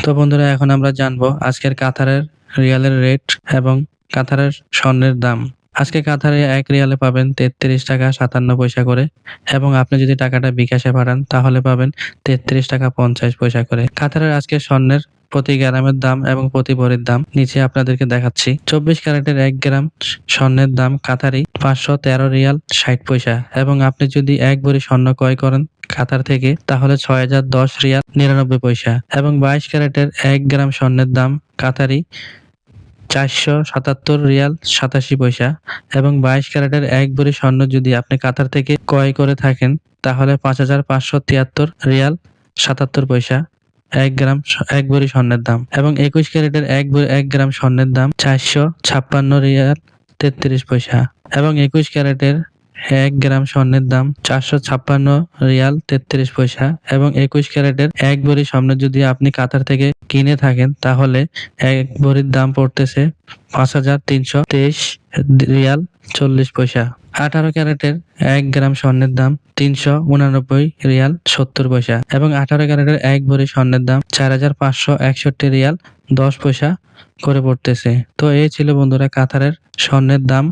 তো বন্ধুরা, এখন আমরা জানবো আজকের কাতারের রিয়ালের রেট এবং কাতারের স্বর্ণের দাম। আজকে কাতারে 1 রিয়ালে পাবেন 33 টাকা 57 পয়সা করে, এবং আপনি যদি টাকাটা বিকাশে পাঠান তাহলে পাবেন 33 টাকা 50 পয়সা করে। কাতারের আজকে স্বর্ণের প্রতি গ্রামের দাম এবং প্রতি ভরির দাম নিচে আপনাদেরকে দেখাচ্ছি। 24 ক্যারেটের 1 গ্রাম স্বর্ণের দাম কাতারি 513 রিয়াল 60 পয়সা, এবং আপনি যদি 1 ভরি স্বর্ণ ক্রয় করেন কাতার থেকে তাহলে 6010 রিয়াল 99 পয়সা, এবং 22 ক্যারেটের 1 গ্রাম স্বর্ণের দাম কাতারি 477 রিয়াল 87 পয়সা, এবং 22 ক্যারেটের 1 ভরি স্বর্ণ যদি আপনি কাতার থেকে ক্রয় করে থাকেন তাহলে 5573 রিয়াল 77 পয়সা 1 ভরি স্বর্ণের দাম, এবং 21 ক্যারেটের 1 গ্রাম স্বর্ণের দাম 456 রিয়াল 33 পয়সা, এবং 21 ক্যারেটের 1 গ্রাম স্বর্ণের দাম 456 রিয়াল 33 পয়সা, এবং 21 ক্যারেটের 1 ভরি স্বর্ণ যদি আপনি কাতার থেকে কিনে থাকেন তাহলে 1 ভরির দাম পড়তেছে 5323 রিয়াল 40 পয়সা। 18 ক্যারেটের 1 গ্রাম স্বর্ণের দাম 389 রিয়াল 70 পয়সা, এবং 18 ক্যারেটের 1 ভরি স্বর্ণের দাম 4561 রিয়াল 10 পয়সা করে পড়তেছে। তো এই ছিল বন্ধুরা কাতারের স্বর্ণের দাম